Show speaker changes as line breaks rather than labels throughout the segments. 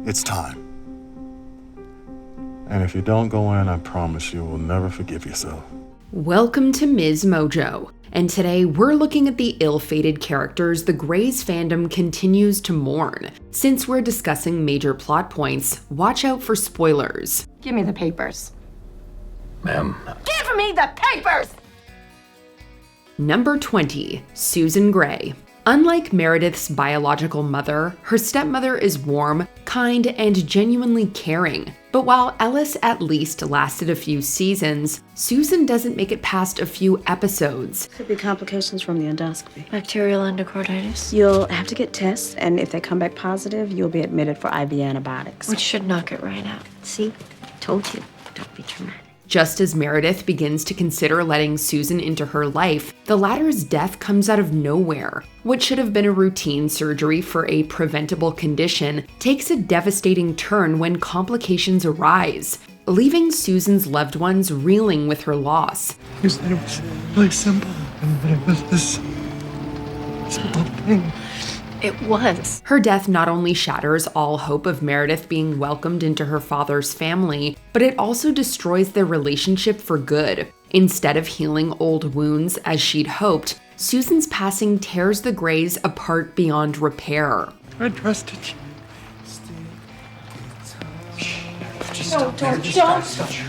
It's time. And if you don't go in, I promise you will never forgive yourself.
Welcome to MsMojo, and today we're looking at the ill-fated characters the Greys fandom continues to mourn. Since we're discussing major plot points, watch out for spoilers.
Give me the papers.
Ma'am.
Give me the papers!
Number 20, Susan Gray. Unlike Meredith's biological mother, her stepmother is warm, kind, and genuinely caring. But while Ellis at least lasted a few seasons, Susan doesn't make it past a few episodes.
Could be complications from the endoscopy.
Bacterial endocarditis.
You'll have to get tests, and if they come back positive, you'll be admitted for IV antibiotics.
Which should knock it right out. See? Told you. Don't be dramatic.
Just as Meredith begins to consider letting Susan into her life, the latter's death comes out of nowhere. What should have been a routine surgery for a preventable condition takes a devastating turn when complications arise, leaving Susan's loved ones reeling with her loss.
You said it was really simple, and that it was this simple thing.
It was.
Her death not only shatters all hope of Meredith being welcomed into her father's family, but it also destroys their relationship for good. Instead of healing old wounds as she'd hoped, Susan's passing tears the Greys apart beyond repair.
I trusted you.
Don't.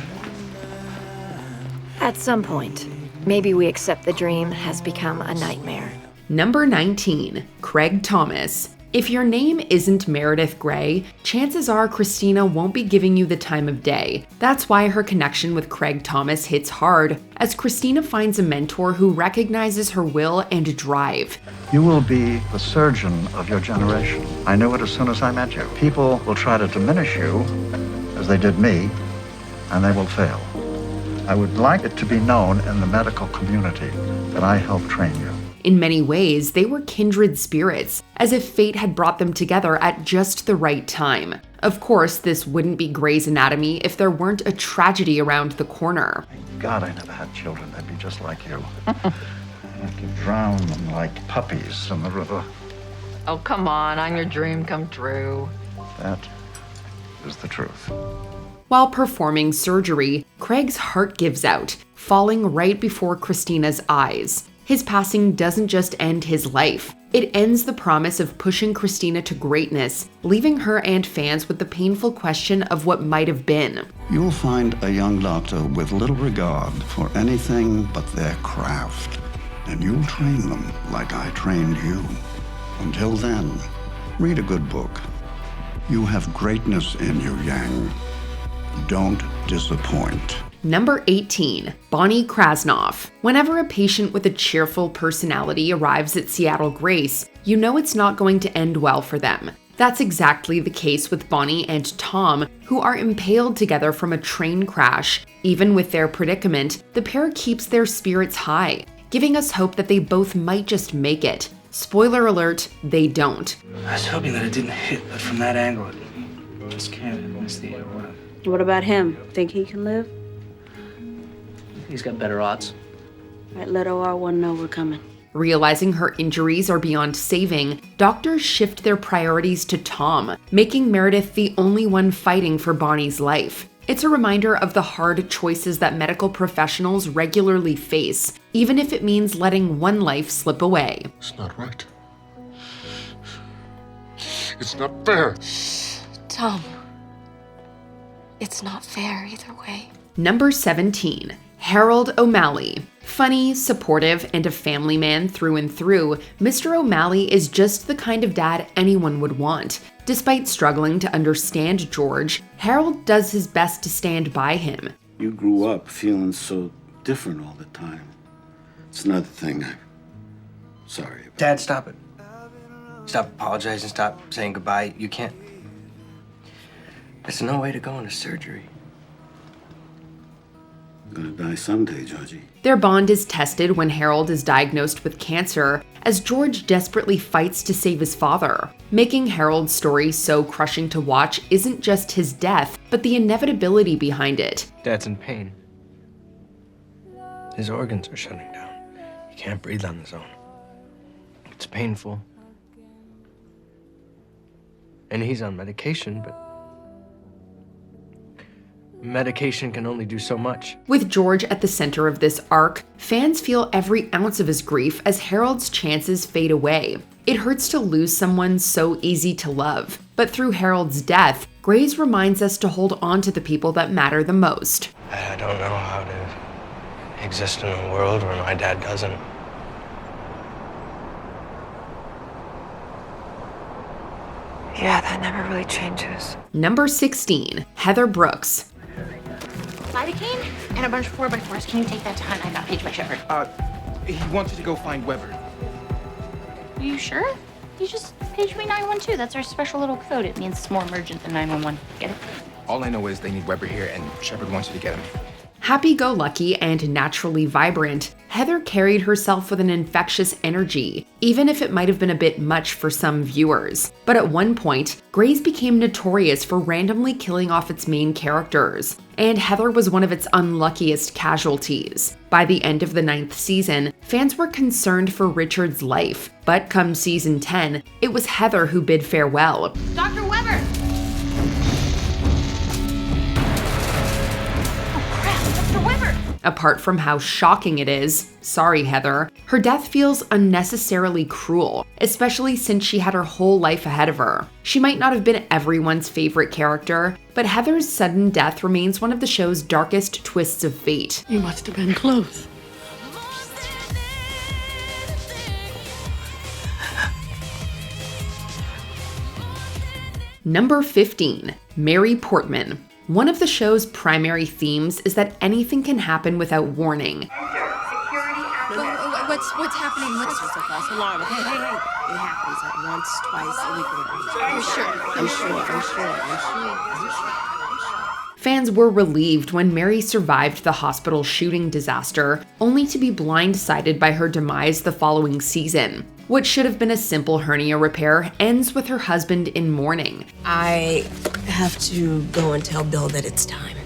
At some point, maybe we accept the dream has become a nightmare.
Number 19, Craig Thomas. If your name isn't Meredith Grey, chances are Cristina won't be giving you the time of day. That's why her connection with Craig Thomas hits hard, as Cristina finds a mentor who recognizes her will and drive.
You will be the surgeon of your generation. I knew it as soon as I met you. People will try to diminish you, as they did me, and they will fail. I would like it to be known in the medical community that I helped train you.
In many ways, they were kindred spirits, as if fate had brought them together at just the right time. Of course, this wouldn't be Grey's Anatomy if there weren't a tragedy around the corner.
God, I never had children that'd be just like you. I could drown them like puppies in the river.
Oh, come on your dream come true.
That is the truth.
While performing surgery, Craig's heart gives out, falling right before Cristina's eyes. His passing doesn't just end his life. It ends the promise of pushing Cristina to greatness, leaving her and fans with the painful question of what might have been.
You'll find a young doctor with little regard for anything but their craft, and you'll train them like I trained you. Until then, read a good book. You have greatness in you, Yang. Don't disappoint.
Number 18, Bonnie Krasnoff. Whenever a patient with a cheerful personality arrives at SeattleGrace, you know it's not going to end well for them. That's exactly the case with Bonnie and Tom, who are impaled together from a train crash. Even with their predicament, the pair keeps their spirits high, giving us hope that they both might just make it. Spoiler alert, they don't.
I was hoping that it didn't hit, but from that angle, it just can't miss the airway.
What about him? Think he can live?
He's got better odds.
Right, let OR1 know we're coming.
Realizing her injuries are beyond saving, doctors shift their priorities to Tom, making Meredith the only one fighting for Bonnie's life. It's a reminder of the hard choices that medical professionals regularly face, even if it means letting one life slip away.
It's not right. It's not fair.
Tom, it's not fair either way.
Number 17, Harold O'Malley. Funny, supportive, and a family man through and through, Mr. O'Malley is just the kind of dad anyone would want. Despite struggling to understand George, Harold does his best to stand by him.
You grew up feeling so different all the time. It's another thing I'm sorry about.
Dad, stop it. Stop apologizing, stop saying goodbye. You can't. There's no way to go into surgery.
I'm gonna die someday, Georgie.
Their bond is tested when Harold is diagnosed with cancer, as George desperately fights to save his father. Making Harold's story so crushing to watch isn't just his death, but the inevitability behind it.
Dad's in pain. His organs are shutting down. He can't breathe on his own. It's painful. And he's on medication, but medication can only do so much.
With George at the center of this arc, fans feel every ounce of his grief as Harold's chances fade away. It hurts to lose someone so easy to love, but through Harold's death, Grey's reminds us to hold on to the people that matter the most.
I don't know how to exist in a world where my dad doesn't.
Yeah, that never really changes.
Number 16, Heather Brooks.
Lidocaine and a bunch of 4x4s. Can you take that to Hunt? I got paged by Shepherd.
He wants you to go find Weber.
Are you sure? He just paged me 912. That's our special little code. It means it's more emergent than 911. Get it?
All I know is they need Weber here, and Shepherd wants you to get him.
Happy-go-lucky and naturally vibrant, Heather carried herself with an infectious energy, even if it might have been a bit much for some viewers. But at one point, Grey's became notorious for randomly killing off its main characters, and Heather was one of its unluckiest casualties. By the end of the 9th season, fans were concerned for Richard's life, but come season 10, it was Heather who bid farewell.
Dr. Weber!
Apart from how shocking it is, sorry Heather, her death feels unnecessarily cruel, especially since she had her whole life ahead of her. She might not have been everyone's favorite character, but Heather's sudden death remains one of the show's darkest twists of fate.
You must have been close.
Number 15, Mary Portman. One of the show's primary themes is that anything can happen without warning.
What's happening? What's just a false alarm? Hey. It happens like once, twice a week. I'm sure.
Fans were relieved when Mary survived the hospital shooting disaster, only to be blindsided by her demise the following season. What should have been a simple hernia repair ends with her husband in mourning.
I have to go and tell Bill that it's time.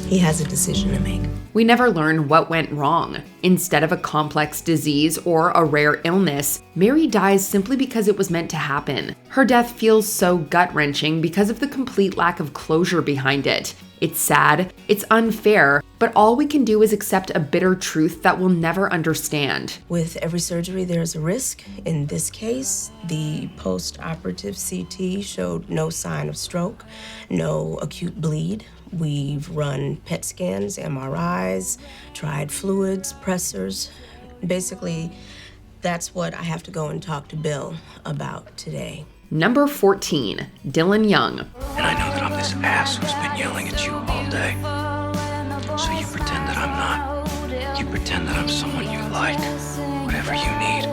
He has a decision to make.
We never learn what went wrong. Instead of a complex disease or a rare illness, Mary dies simply because it was meant to happen. Her death feels so gut-wrenching because of the complete lack of closure behind it. It's sad, it's unfair, but all we can do is accept a bitter truth that we'll never understand.
With every surgery, there's a risk. In this case, the post-operative CT showed no sign of stroke, no acute bleed. We've run PET scans, MRIs, tried fluids, pressors. Basically, that's what I have to go and talk to Bill about today.
Number 14, Dylan Young.
And I know that I'm this ass who's been yelling at you all day. So you pretend that I'm not. You pretend that I'm someone you like. Whatever you need.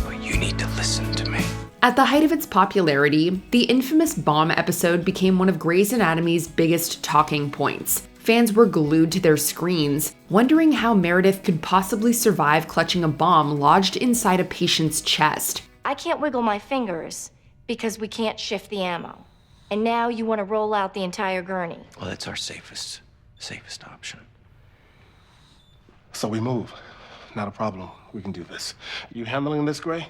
But you need to listen to me.
At the height of its popularity, the infamous bomb episode became one of Grey's Anatomy's biggest talking points. Fans were glued to their screens, wondering how Meredith could possibly survive clutching a bomb lodged inside a patient's chest.
I can't wiggle my fingers because we can't shift the ammo. And now you want to roll out the entire gurney.
Well, that's our safest option.
So we move. Not a problem. We can do this. You handling this, Gray?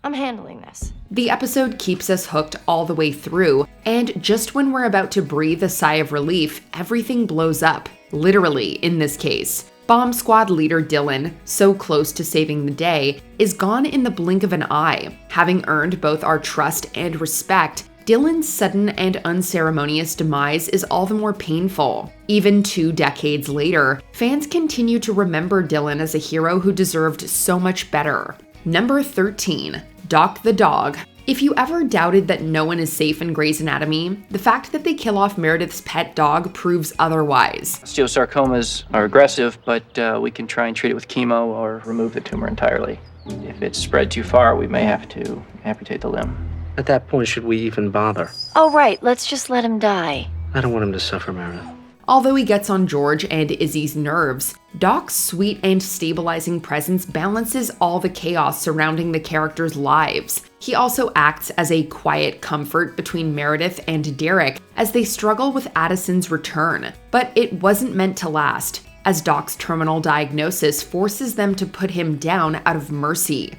I'm handling this.
The episode keeps us hooked all the way through, and just when we're about to breathe a sigh of relief, everything blows up. Literally, in this case. Bomb Squad leader Dylan, so close to saving the day, is gone in the blink of an eye. Having earned both our trust and respect, Dylan's sudden and unceremonious demise is all the more painful. Even 2 decades later, fans continue to remember Dylan as a hero who deserved so much better. Number 13, Doc the Dog. If you ever doubted that no one is safe in Grey's Anatomy, the fact that they kill off Meredith's pet dog proves otherwise.
Osteosarcomas are aggressive, but we can try and treat it with chemo or remove the tumor entirely. If it's spread too far, we may have to amputate the limb.
At that point, should we even bother?
Oh, right. Let's just let him die.
I don't want him to suffer, Meredith.
Although he gets on George and Izzy's nerves, Doc's sweet and stabilizing presence balances all the chaos surrounding the characters' lives. He also acts as a quiet comfort between Meredith and Derek as they struggle with Addison's return. But it wasn't meant to last. as Doc's terminal diagnosis forces them to put him down out of mercy.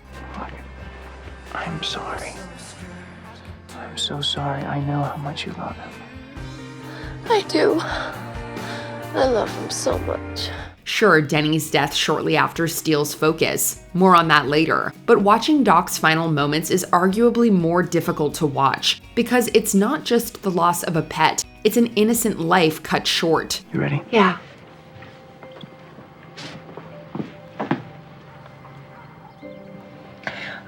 I'm sorry. I'm so sorry. I know how much you love him.
I do. I love him so much.
Sure, Denny's death shortly after steals focus. More on that later. But watching Doc's final moments is arguably more difficult to watch, because it's not just the loss of a pet, it's an innocent life cut short.
You ready?
Yeah.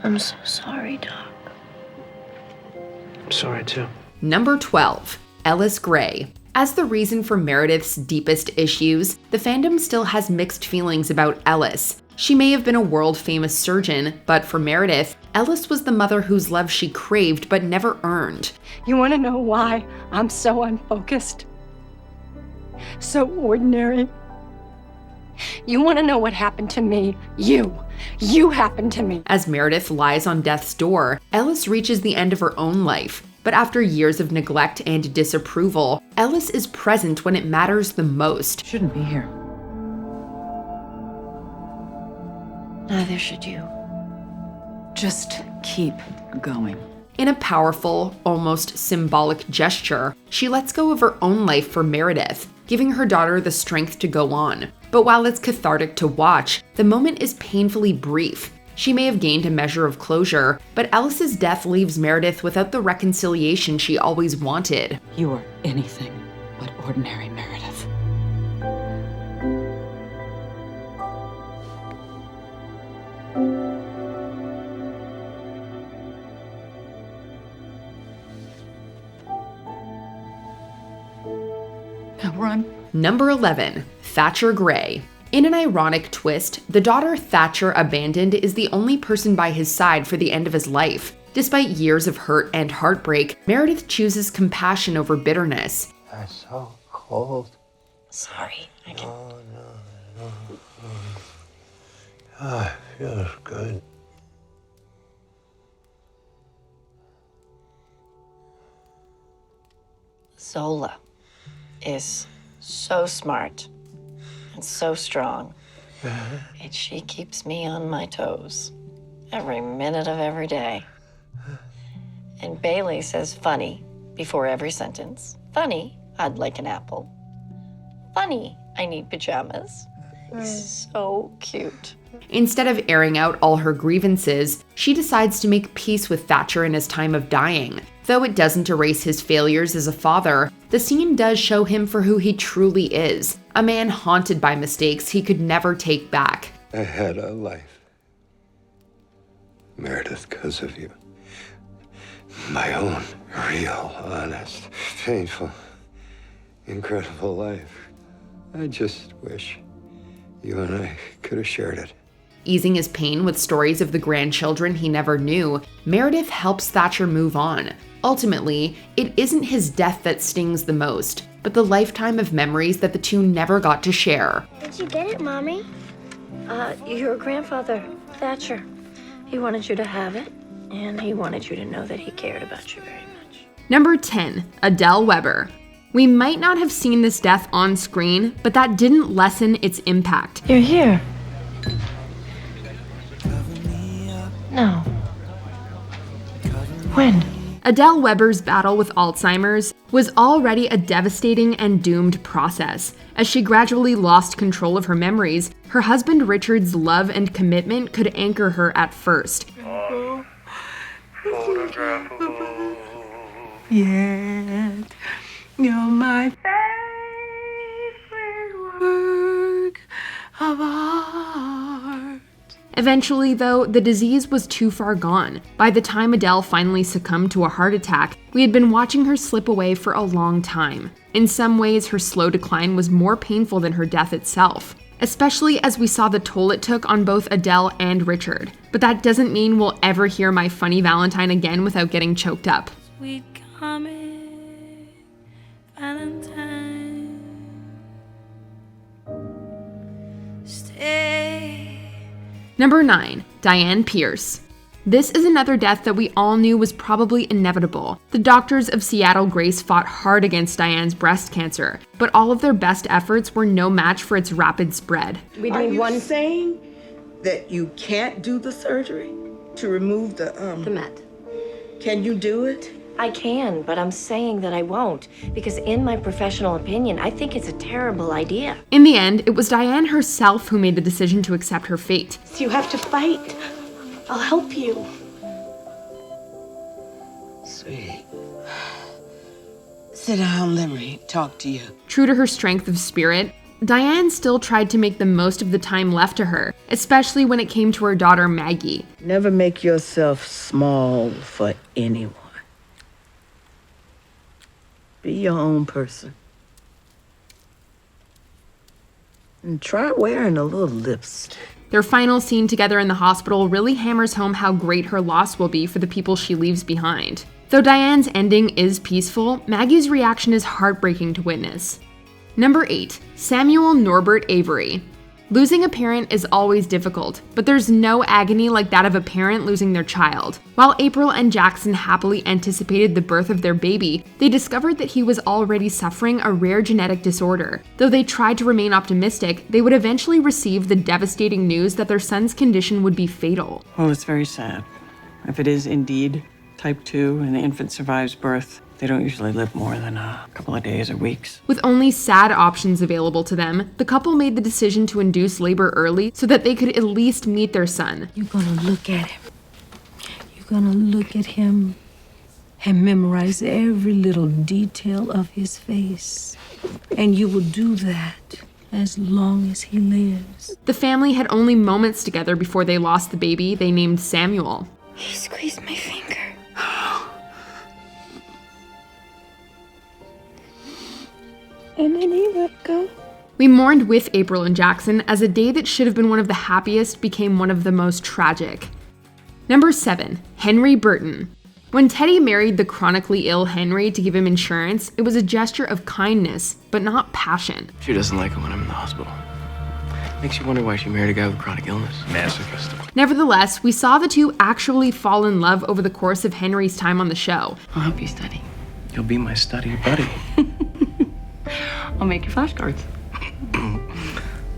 I'm so sorry, Doc.
I'm sorry too.
Number 12, Ellis Gray. As the reason for Meredith's deepest issues, the fandom still has mixed feelings about Ellis. She may have been a world-famous surgeon, but for Meredith, Ellis was the mother whose love she craved but never earned.
You want to know why I'm so unfocused? So ordinary? You want to know what happened to me? You happened to me.
As Meredith lies on death's door, Ellis reaches the end of her own life. But after years of neglect and disapproval, Ellis is present when it matters the most.
Shouldn't be here.
Neither should you.
Just keep going.
In a powerful, almost symbolic gesture, she lets go of her own life for Meredith, giving her daughter the strength to go on. But while it's cathartic to watch, the moment is painfully brief. She may have gained a measure of closure, but Ellis's death leaves Meredith without the reconciliation she always wanted.
You are anything but ordinary Meredith. Now run.
Number 11, Thatcher Gray. In an ironic twist, the daughter Thatcher abandoned is the only person by his side for the end of his life. Despite years of hurt and heartbreak, Meredith chooses compassion over bitterness.
That's so cold.
Sorry, I can...
No. Ah, it feels good.
Zola is so smart and so strong. And she keeps me on my toes every minute of every day. And Bailey says funny before every sentence. Funny, I'd like an apple. Funny, I need pajamas. So cute.
Instead of airing out all her grievances, she decides to make peace with Thatcher in his time of dying. Though it doesn't erase his failures as a father, the scene does show him for who he truly is, a man haunted by mistakes he could never take back.
I had a life, Meredith, because of you. My own, real, honest, painful, incredible life. I just wish you and I could have shared it.
Easing his pain with stories of the grandchildren he never knew, Meredith helps Thatcher move on. Ultimately, it isn't his death that stings the most, but the lifetime of memories that the two never got to share.
Did you get it, Mommy? Your grandfather, Thatcher. He wanted you to have it, and he wanted you to know that he cared about you very much.
Number 10, Adele Webber. We might not have seen this death on screen, but that didn't lessen its impact.
You're here. No. When?
Adele Webber's battle with Alzheimer's was already a devastating and doomed process. As she gradually lost control of her memories, her husband Richard's love and commitment could anchor her at first.
Yet you're my favorite work of art.
Eventually, though, the disease was too far gone. By the time Adele finally succumbed to a heart attack, we had been watching her slip away for a long time. In some ways, her slow decline was more painful than her death itself, especially as we saw the toll it took on both Adele and Richard. But that doesn't mean we'll ever hear My Funny Valentine again without getting choked up.
Sweet comic Valentine, stay.
Number 9, Diane Pierce. This is another death that we all knew was probably inevitable. The doctors of SeattleGrace fought hard against Diane's breast cancer, but all of their best efforts were no match for its rapid spread.
Are you saying that you can't do the surgery to remove the
Met.
Can you do it?
I can, but I'm saying that I won't, because in my professional opinion, I think it's a terrible idea.
In the end, it was Diane herself who made the decision to accept her fate.
So you have to fight. I'll help you.
Sweet. Sit down, let me talk to you.
True to her strength of spirit, Diane still tried to make the most of the time left to her, especially when it came to her daughter Maggie.
Never make yourself small for anyone. Be your own person. And try wearing a little lipstick.
Their final scene together in the hospital really hammers home how great her loss will be for the people she leaves behind. Though Diane's ending is peaceful, Maggie's reaction is heartbreaking to witness. Number 8. Samuel Norbert Avery. Losing a parent is always difficult, but there's no agony like that of a parent losing their child. While April and Jackson happily anticipated the birth of their baby, they discovered that he was already suffering a rare genetic disorder. Though they tried to remain optimistic, they would eventually receive the devastating news that their son's condition would be fatal.
Well, it's very sad. If it is indeed type 2 and the infant survives birth, they don't usually live more than a couple of days or weeks.
With only sad options available to them, the couple made the decision to induce labor early so that they could at least meet their son.
You're gonna look at him. You're gonna look at him and memorize every little detail of his face. And you will do that as long as he lives.
The family had only moments together before they lost the baby they named Samuel.
He squeezed my finger. And then he let go.
We mourned with April and Jackson as a day that should have been one of the happiest became one of the most tragic. Number 7. Henry Burton. When Teddy married the chronically ill Henry to give him insurance, it was a gesture of kindness, but not passion.
She doesn't like it when I'm in the hospital. Makes you wonder why she married a guy with chronic illness.
Masochist.
Nevertheless, we saw the two actually fall in love over the course of Henry's time on the show.
I'll help you study. You'll be my study buddy.
I'll make your flashcards.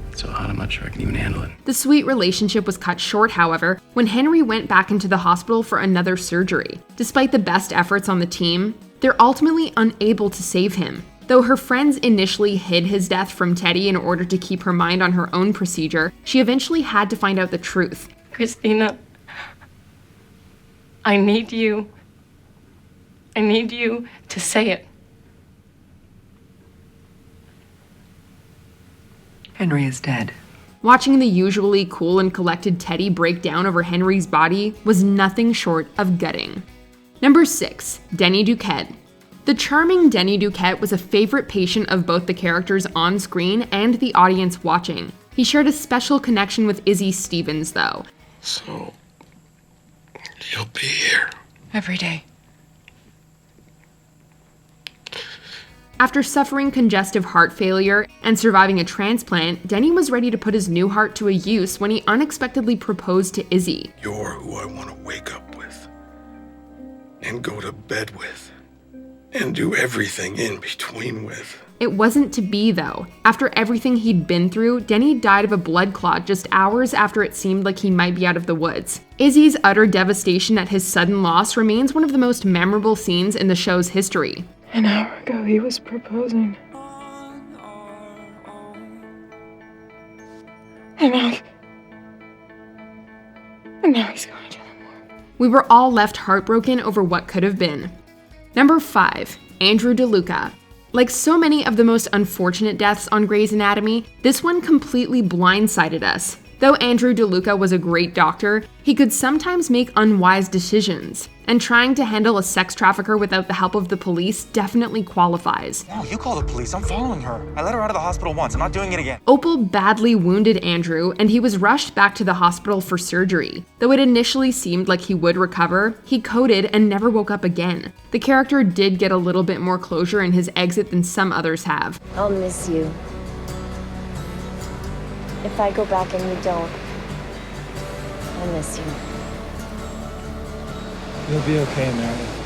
It's so hot, I'm not sure I can even handle it.
The sweet relationship was cut short, however, when Henry went back into the hospital for another surgery. Despite the best efforts on the team, they're ultimately unable to save him. Though her friends initially hid his death from Teddy in order to keep her mind on her own procedure, she eventually had to find out the truth.
Christina, I need you to say it.
Henry is dead.
Watching the usually cool and collected Teddy break down over Henry's body was nothing short of gutting. Number 6. Denny Duquette. The charming Denny Duquette was a favorite patient of both the characters on screen and the audience watching. He shared a special connection with Izzy Stevens, though.
So, you'll be here.
Every day.
After suffering congestive heart failure and surviving a transplant, Denny was ready to put his new heart to a use when he unexpectedly proposed to Izzy.
You're who I want to wake up with, and go to bed with, and do everything in between with.
It wasn't to be, though. After everything he'd been through, Denny died of a blood clot just hours after it seemed like he might be out of the woods. Izzy's utter devastation at his sudden loss remains one of the most memorable scenes in the show's history.
An hour ago, he was proposing. And now he's going to the morgue.
We were all left heartbroken over what could have been. Number 5. Andrew DeLuca. Like so many of the most unfortunate deaths on Grey's Anatomy, this one completely blindsided us. Though Andrew DeLuca was a great doctor, he could sometimes make unwise decisions, and trying to handle a sex trafficker without the help of the police definitely qualifies.
No, you call the police. I'm following her. I let her out of the hospital once. I'm not doing it again.
Opal badly wounded Andrew, and he was rushed back to the hospital for surgery. Though it initially seemed like he would recover, he coded and never woke up again. The character did get a little bit more closure in his exit than some others have.
I'll miss you. If I go back and you don't, I'll miss you.
You'll be okay, Meredith.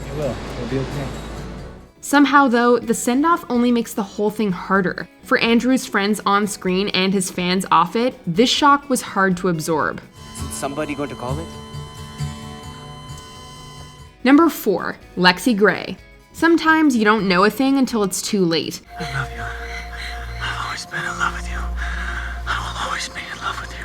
You will. You'll be okay.
Somehow, though, the send-off only makes the whole thing harder. For Andrew's friends on screen and his fans off it, this shock was hard to absorb.
Is somebody going to call it?
Number 4, Lexie Gray. Sometimes you don't know a thing until it's too late.
I love you. I've always been in love with you. I will always be in love with you.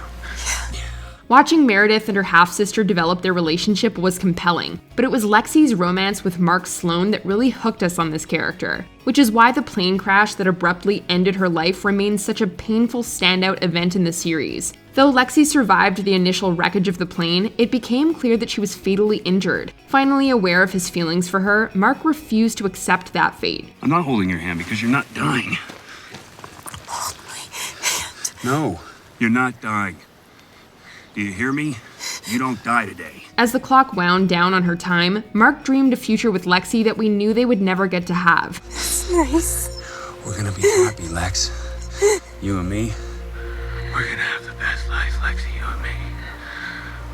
Watching Meredith and her half-sister develop their relationship was compelling, but it was Lexie's romance with MarkSloan that really hooked us on this character, which is why the plane crash that abruptly ended her life remains such a painful standout event in the series. Though Lexie survived the initial wreckage of the plane, it became clear that she was fatally injured. Finally aware of his feelings for her, Mark refused to accept that fate.
I'm not holding your hand because you're not dying.
Hold my hand.
No, you're not dying. Do you hear me? You don't die today.
As the clock wound down on her time, Mark dreamed a future with Lexie that we knew they would never get to have.
That's nice.
We're gonna be happy, Lex. You and me. We're gonna have the best life, Lexie, you and me.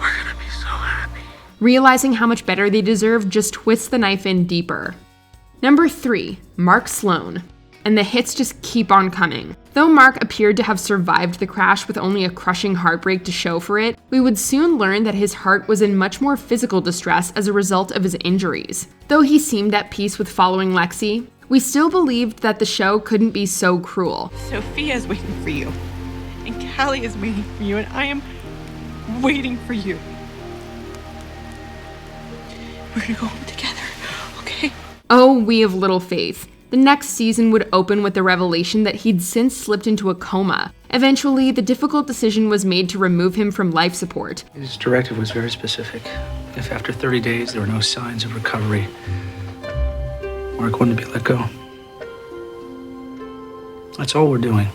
We're gonna be so happy.
Realizing how much better they deserve just twists the knife in deeper. Number 3, MarkSloan. And the hits just keep on coming. Though Mark appeared to have survived the crash with only a crushing heartbreak to show for it, we would soon learn that his heart was in much more physical distress as a result of his injuries. Though he seemed at peace with following Lexie, we still believed that the show couldn't be so cruel.
Sophia's waiting for you, and Callie is waiting for you, and I am waiting for you. We're gonna go home together, okay?
Oh, we have little faith. The next season would open with the revelation that he'd since slipped into a coma. Eventually, the difficult decision was made to remove him from life support.
His directive was very specific. If after 30 days there were no signs of recovery, Mark wanted to be let go. That's all we're doing.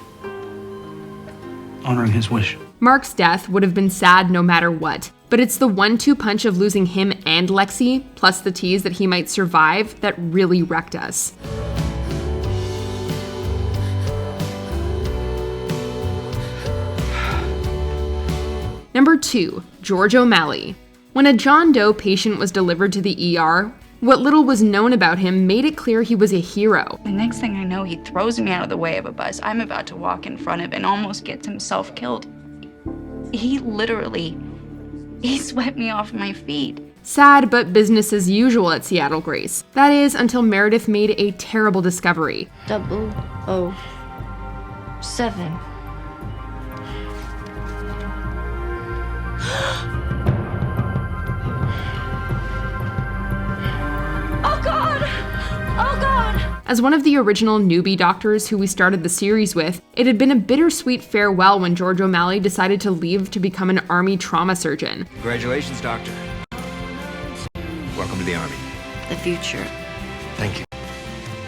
Honoring his wish.
Mark's death would have been sad no matter what, but it's the 1-2 punch of losing him and Lexie, plus the tease that he might survive, that really wrecked us. Number 2, GeorgeOMalley. When a John Doe patient was delivered to the ER, what little was known about him made it clear he was a hero.
The next thing I know, he throws me out of the way of a bus I'm about to walk in front of and almost gets himself killed. He swept me off my feet.
Sad, but business as usual at SeattleGrace. That is, until Meredith made a terrible discovery.
007.
Oh God! Oh God!
As one of the original newbie doctors who we started the series with, it had been a bittersweet farewell when GeorgeOMalley decided to leave to become an Army trauma surgeon.
Congratulations, Doctor. Welcome to the Army.
The future
Thank you.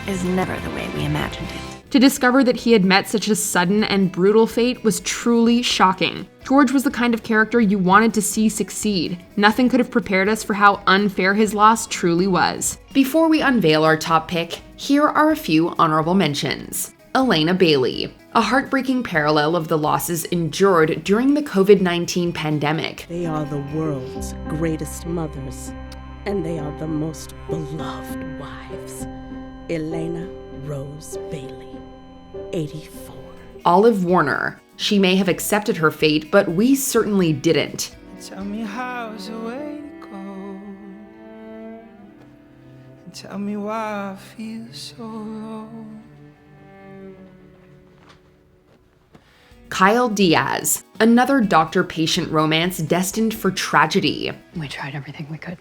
is never the way we imagined it.
To discover that he had met such a sudden and brutal fate was truly shocking. George was the kind of character you wanted to see succeed. Nothing could have prepared us for how unfair his loss truly was. Before we unveil our top pick, here are a few honorable mentions. Elena Bailey, a heartbreaking parallel of the losses endured during the COVID-19 pandemic.
They are the world's greatest mothers, and they are the most beloved wives. Elena Rose Bailey, 84.
Olive Warner. She may have accepted her fate, but we certainly didn't.
Tell me how's the way to go. And tell me why I feel so low.
Kyle Diaz, another doctor-patient romance destined for tragedy.
We tried everything we could.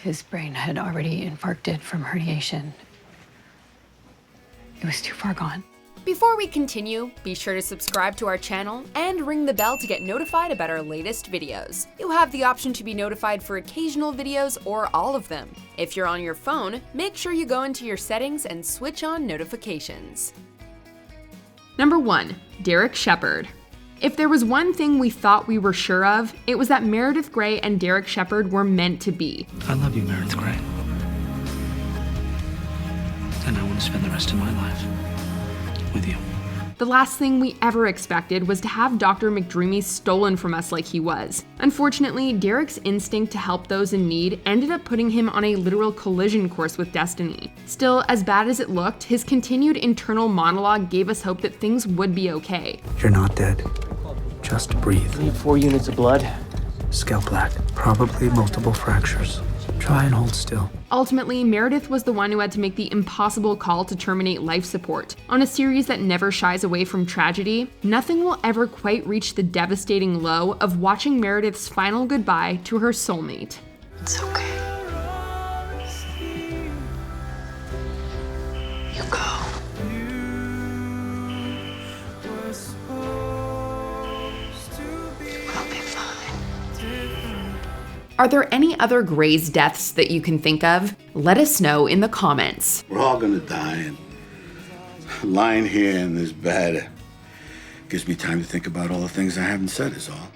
His brain had already infarcted from herniation. It was too far gone.
Before we continue, be sure to subscribe to our channel and ring the bell to get notified about our latest videos. You'll have the option to be notified for occasional videos or all of them. If you're on your phone, make sure you go into your settings and switch on notifications. Number 1, DerekShepherd. If there was one thing we thought we were sure of, it was that MeredithGrey and DerekShepherd were meant to be.
I love you, MeredithGrey. And I want to spend the rest of my life with you.
The last thing we ever expected was to have Dr. McDreamy stolen from us like he was. Unfortunately, Derek's instinct to help those in need ended up putting him on a literal collision course with destiny. Still, as bad as it looked, his continued internal monologue gave us hope that things would be okay.
You're not dead. Just breathe.
Need 4 units of blood.
Scalp black. Probably multiple fractures. Try and hold still.
Ultimately, Meredith was the one who had to make the impossible call to terminate life support. On a series that never shies away from tragedy, nothing will ever quite reach the devastating low of watching Meredith's final goodbye to her soulmate.
It's okay. You go. I'll be fine.
Are there any other Grey's deaths that you can think of? Let us know in the comments.
We're all gonna die, and lying here in this bed gives me time to think about all the things I haven't said is all.